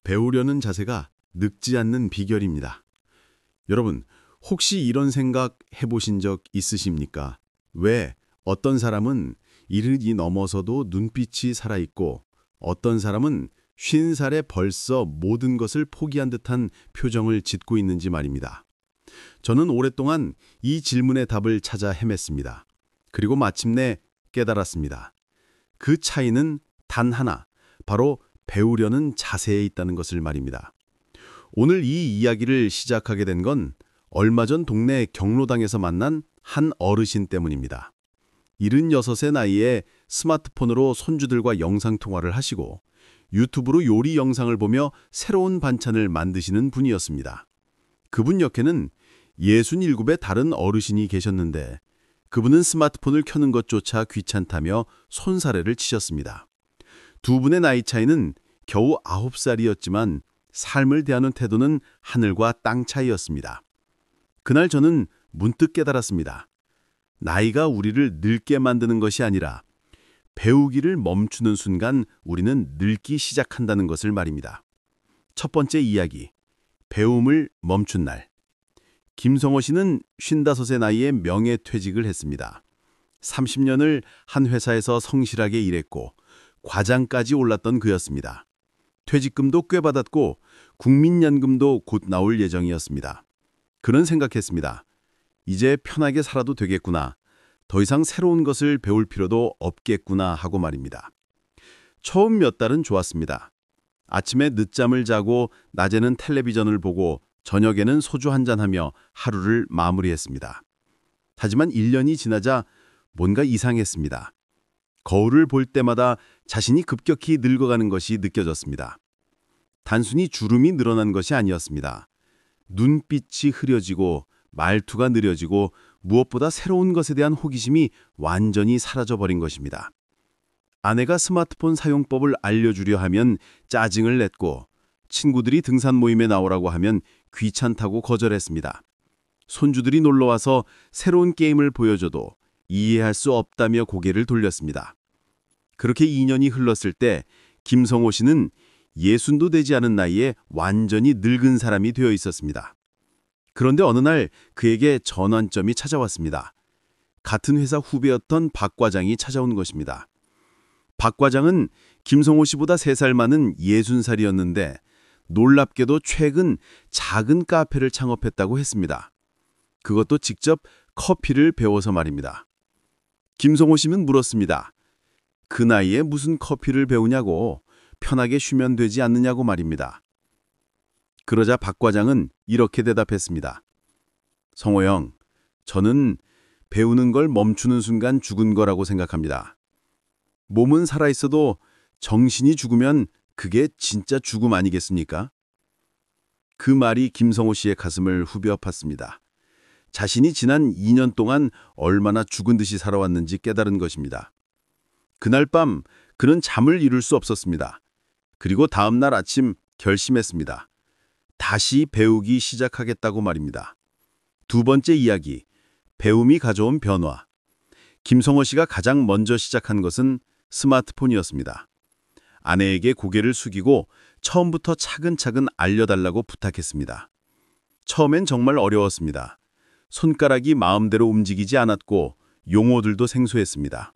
배우려는 자세가 늙지 않는 비결입니다. 여러분, 혹시 이런 생각 해보신 적 있으십니까? 왜 어떤 사람은 70이 넘어서도 눈빛이 살아있고 어떤 사람은 50살에 벌써 모든 것을 포기한 듯한 표정을 짓고 있는지 말입니다. 저는 오랫동안 이 질문의 답을 찾아 헤맸습니다. 그리고 마침내 깨달았습니다. 그 차이는 단 하나, 바로 배우려는 자세에 있다는 것을 말입니다. 오늘 이 이야기를 시작하게 된 건 얼마 전 동네 경로당에서 만난 한 어르신 때문입니다. 76의 나이에 스마트폰으로 손주들과 영상통화를 하시고 유튜브로 요리 영상을 보며 새로운 반찬을 만드시는 분이었습니다. 그분 옆에는 67의 다른 어르신이 계셨는데 그분은 스마트폰을 켜는 것조차 귀찮다며 손사래를 치셨습니다. 두 분의 나이 차이는 겨우 9살이었지만 삶을 대하는 태도는 하늘과 땅 차이였습니다. 그날 저는 문득 깨달았습니다. 나이가 우리를 늙게 만드는 것이 아니라 배우기를 멈추는 순간 우리는 늙기 시작한다는 것을 말입니다. 첫 번째 이야기, 배움을 멈춘 날. 김성호 씨는 55의 나이에 명예퇴직을 했습니다. 30년을 한 회사에서 성실하게 일했고 과장까지 올랐던 그였습니다. 퇴직금도 꽤 받았고 국민연금도 곧 나올 예정이었습니다. 그는 생각했습니다. 이제 편하게 살아도 되겠구나. 더 이상 새로운 것을 배울 필요도 없겠구나 하고 말입니다. 처음 몇 달은 좋았습니다. 아침에 늦잠을 자고 낮에는 텔레비전을 보고 저녁에는 소주 한잔하며 하루를 마무리했습니다. 하지만 1년이 지나자 뭔가 이상했습니다. 거울을 볼 때마다 자신이 급격히 늙어가는 것이 느껴졌습니다. 단순히 주름이 늘어난 것이 아니었습니다. 눈빛이 흐려지고 말투가 느려지고 무엇보다 새로운 것에 대한 호기심이 완전히 사라져버린 것입니다. 아내가 스마트폰 사용법을 알려주려 하면 짜증을 냈고 친구들이 등산 모임에 나오라고 하면 귀찮다고 거절했습니다. 손주들이 놀러와서 새로운 게임을 보여줘도 이해할 수 없다며 고개를 돌렸습니다. 그렇게 2년이 흘렀을 때 김성호 씨는 60도 되지 않은 나이에 완전히 늙은 사람이 되어 있었습니다. 그런데 어느 날 그에게 전환점이 찾아왔습니다. 같은 회사 후배였던 박 과장이 찾아온 것입니다. 박 과장은 김성호 씨보다 3살 많은 60살이었는데 놀랍게도 최근 작은 카페를 창업했다고 했습니다. 그것도 직접 커피를 배워서 말입니다. 김성호 씨는 물었습니다. 그 나이에 무슨 커피를 배우냐고, 편하게 쉬면 되지 않느냐고 말입니다. 그러자 박 과장은 이렇게 대답했습니다. 성호 형, 저는 배우는 걸 멈추는 순간 죽은 거라고 생각합니다. 몸은 살아있어도 정신이 죽으면 그게 진짜 죽음 아니겠습니까? 그 말이 김성호 씨의 가슴을 후벼 팠습니다. 자신이 지난 2년 동안 얼마나 죽은 듯이 살아왔는지 깨달은 것입니다. 그날 밤 그는 잠을 이룰 수 없었습니다. 그리고 다음 날 아침 결심했습니다. 다시 배우기 시작하겠다고 말입니다. 두 번째 이야기, 배움이 가져온 변화. 김성호 씨가 가장 먼저 시작한 것은 스마트폰이었습니다. 아내에게 고개를 숙이고 처음부터 차근차근 알려달라고 부탁했습니다. 처음엔 정말 어려웠습니다. 손가락이 마음대로 움직이지 않았고 용어들도 생소했습니다.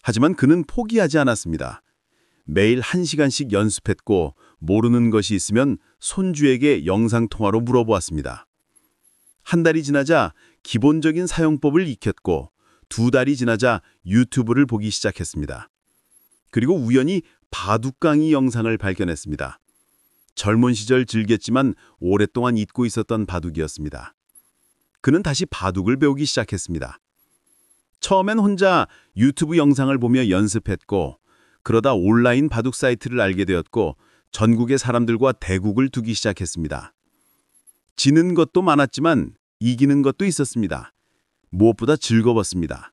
하지만 그는 포기하지 않았습니다. 매일 1시간씩 연습했고 모르는 것이 있으면 손주에게 영상통화로 물어보았습니다. 한 달이 지나자 기본적인 사용법을 익혔고 2달이 지나자 유튜브를 보기 시작했습니다. 그리고 우연히 바둑강의 영상을 발견했습니다. 젊은 시절 즐겼지만 오랫동안 잊고 있었던 바둑이었습니다. 그는 다시 바둑을 배우기 시작했습니다. 처음엔 혼자 유튜브 영상을 보며 연습했고 그러다 온라인 바둑 사이트를 알게 되었고 전국의 사람들과 대국을 두기 시작했습니다. 지는 것도 많았지만 이기는 것도 있었습니다. 무엇보다 즐거웠습니다.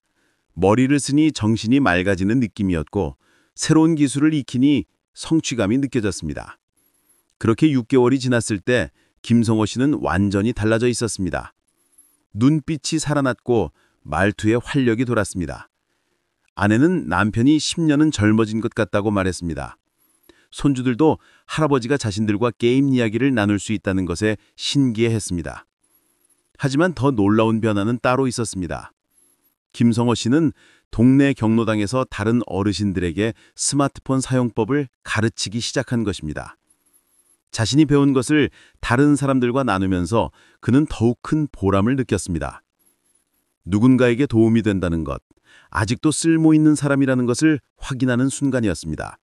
머리를 쓰니 정신이 맑아지는 느낌이었고 새로운 기술을 익히니 성취감이 느껴졌습니다. 그렇게 6개월이 지났을 때 김성호 씨는 완전히 달라져 있었습니다. 눈빛이 살아났고 말투에 활력이 돌았습니다. 아내는 남편이 10년은 젊어진 것 같다고 말했습니다. 손주들도 할아버지가 자신들과 게임 이야기를 나눌 수 있다는 것에 신기해했습니다. 하지만 더 놀라운 변화는 따로 있었습니다. 김성호 씨는 동네 경로당에서 다른 어르신들에게 스마트폰 사용법을 가르치기 시작한 것입니다. 자신이 배운 것을 다른 사람들과 나누면서 그는 더욱 큰 보람을 느꼈습니다. 누군가에게 도움이 된다는 것, 아직도 쓸모 있는 사람이라는 것을 확인하는 순간이었습니다.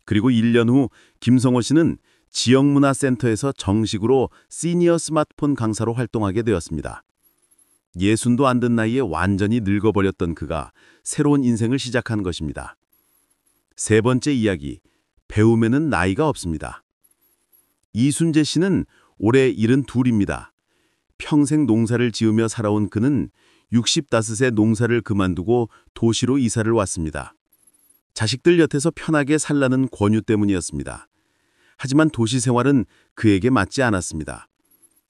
그리고 1년 후 김성호 씨는 지역문화센터에서 정식으로 시니어 스마트폰 강사로 활동하게 되었습니다. 60도 안 된 나이에 완전히 늙어버렸던 그가 새로운 인생을 시작한 것입니다. 세 번째 이야기, 배움에는 나이가 없습니다. 이순재 씨는 올해 72입니다. 평생 농사를 지으며 살아온 그는 65세 농사를 그만두고 도시로 이사를 왔습니다. 자식들 곁에서 편하게 살라는 권유 때문이었습니다. 하지만 도시 생활은 그에게 맞지 않았습니다.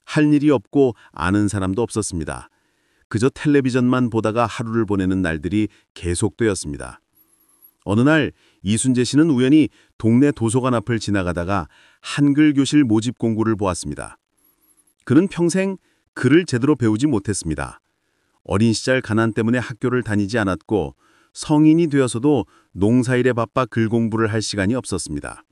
할 일이 없고 아는 사람도 없었습니다. 그저 텔레비전만 보다가 하루를 보내는 날들이 계속되었습니다. 어느 날 이순재 씨는 우연히 동네 도서관 앞을 지나가다가 한글 교실 모집 공고를 보았습니다. 그는 평생 글을 제대로 배우지 못했습니다. 어린 시절 가난 때문에 학교를 다니지 않았고 성인이 되어서도 농사일에 바빠 글 공부를 할 시간이 없었습니다.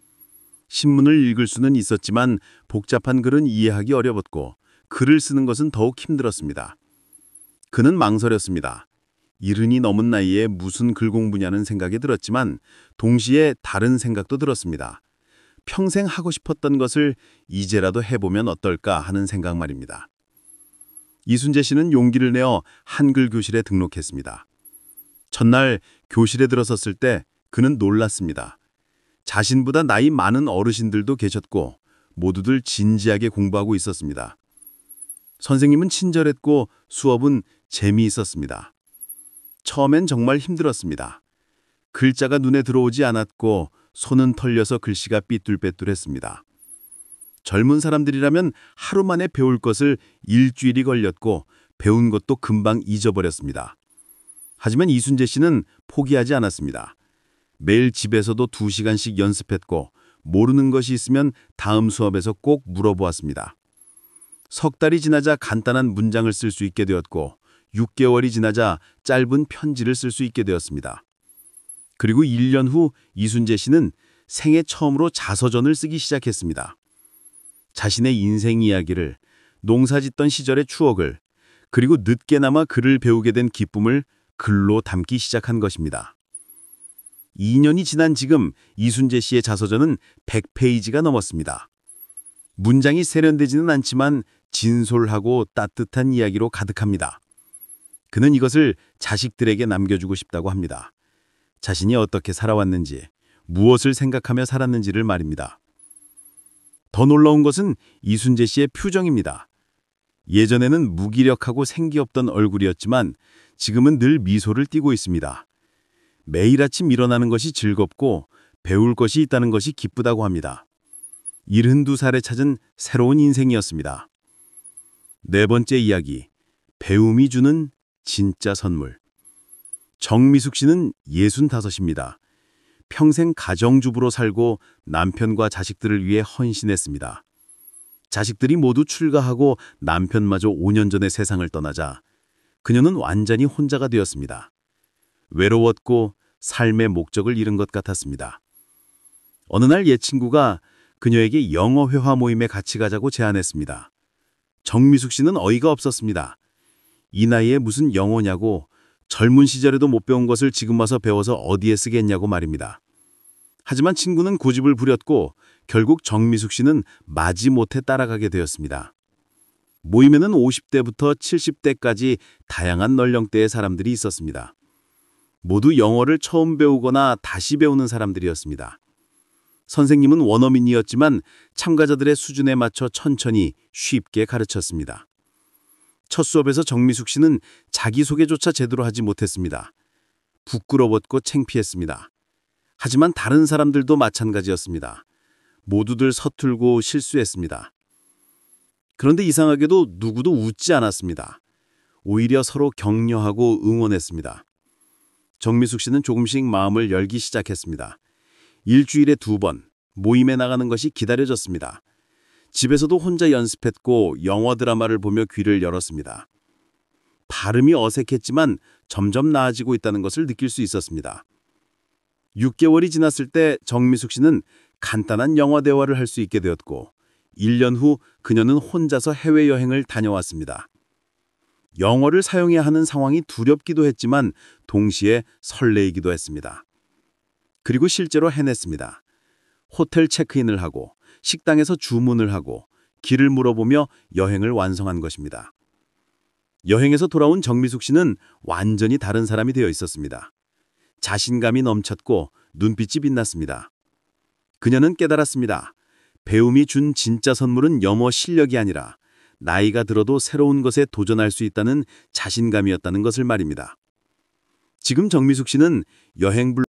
신문을 읽을 수는 있었지만 복잡한 글은 이해하기 어려웠고 글을 쓰는 것은 더욱 힘들었습니다. 그는 망설였습니다. 70이 넘은 나이에 무슨 글 공부냐는 생각이 들었지만 동시에 다른 생각도 들었습니다. 평생 하고 싶었던 것을 이제라도 해보면 어떨까 하는 생각 말입니다. 이순재 씨는 용기를 내어 한글 교실에 등록했습니다. 첫날 교실에 들어섰을 때 그는 놀랐습니다. 자신보다 나이 많은 어르신들도 계셨고 모두들 진지하게 공부하고 있었습니다. 선생님은 친절했고 수업은 재미있었습니다. 처음엔 정말 힘들었습니다. 글자가 눈에 들어오지 않았고 손은 털려서 글씨가 삐뚤빼뚤했습니다. 젊은 사람들이라면 하루 만에 배울 것을 일주일이 걸렸고 배운 것도 금방 잊어버렸습니다. 하지만 이순재 씨는 포기하지 않았습니다. 매일 집에서도 2시간씩 연습했고 모르는 것이 있으면 다음 수업에서 꼭 물어보았습니다. 석 달이 지나자 간단한 문장을 쓸 수 있게 되었고 6개월이 지나자 짧은 편지를 쓸 수 있게 되었습니다. 그리고 1년 후 이순재 씨는 생애 처음으로 자서전을 쓰기 시작했습니다. 자신의 인생 이야기를, 농사짓던 시절의 추억을, 그리고 늦게나마 글을 배우게 된 기쁨을 글로 담기 시작한 것입니다. 2년이 지난 지금 이순재 씨의 자서전은 100페이지가 넘었습니다. 문장이 세련되지는 않지만 진솔하고 따뜻한 이야기로 가득합니다. 그는 이것을 자식들에게 남겨주고 싶다고 합니다. 자신이 어떻게 살아왔는지, 무엇을 생각하며 살았는지를 말입니다. 더 놀라운 것은 이순재 씨의 표정입니다. 예전에는 무기력하고 생기 없던 얼굴이었지만 지금은 늘 미소를 띠고 있습니다. 매일 아침 일어나는 것이 즐겁고 배울 것이 있다는 것이 기쁘다고 합니다. 72살에 찾은 새로운 인생이었습니다. 네 번째 이야기, 배움이 주는 진짜 선물. 정미숙 씨는 65입니다. 평생 가정주부로 살고 남편과 자식들을 위해 헌신했습니다. 자식들이 모두 출가하고 남편마저 5년 전에 세상을 떠나자 그녀는 완전히 혼자가 되었습니다. 외로웠고 삶의 목적을 잃은 것 같았습니다. 어느 날 옛 친구가 그녀에게 영어 회화 모임에 같이 가자고 제안했습니다. 정미숙 씨는 어이가 없었습니다. 이 나이에 무슨 영어냐고, 젊은 시절에도 못 배운 것을 지금 와서 배워서 어디에 쓰겠냐고 말입니다. 하지만 친구는 고집을 부렸고 결국 정미숙 씨는 마지못해 따라가게 되었습니다. 모임에는 50대부터 70대까지 다양한 연령대의 사람들이 있었습니다. 모두 영어를 처음 배우거나 다시 배우는 사람들이었습니다. 선생님은 원어민이었지만 참가자들의 수준에 맞춰 천천히 쉽게 가르쳤습니다. 첫 수업에서 정미숙 씨는 자기소개조차 제대로 하지 못했습니다. 부끄러웠고 창피했습니다. 하지만 다른 사람들도 마찬가지였습니다. 모두들 서툴고 실수했습니다. 그런데 이상하게도 누구도 웃지 않았습니다. 오히려 서로 격려하고 응원했습니다. 정미숙 씨는 조금씩 마음을 열기 시작했습니다. 일주일에 2번, 모임에 나가는 것이 기다려졌습니다. 집에서도 혼자 연습했고 영어 드라마를 보며 귀를 열었습니다. 발음이 어색했지만 점점 나아지고 있다는 것을 느낄 수 있었습니다. 6개월이 지났을 때 정미숙 씨는 간단한 영어 대화를 할 수 있게 되었고 1년 후 그녀는 혼자서 해외여행을 다녀왔습니다. 영어를 사용해야 하는 상황이 두렵기도 했지만 동시에 설레이기도 했습니다. 그리고 실제로 해냈습니다. 호텔 체크인을 하고 식당에서 주문을 하고 길을 물어보며 여행을 완성한 것입니다. 여행에서 돌아온 정미숙 씨는 완전히 다른 사람이 되어 있었습니다. 자신감이 넘쳤고 눈빛이 빛났습니다. 그녀는 깨달았습니다. 배움이 준 진짜 선물은 영어 실력이 아니라 나이가 들어도 새로운 것에 도전할 수 있다는 자신감이었다는 것을 말입니다. 지금 정미숙 씨는 여행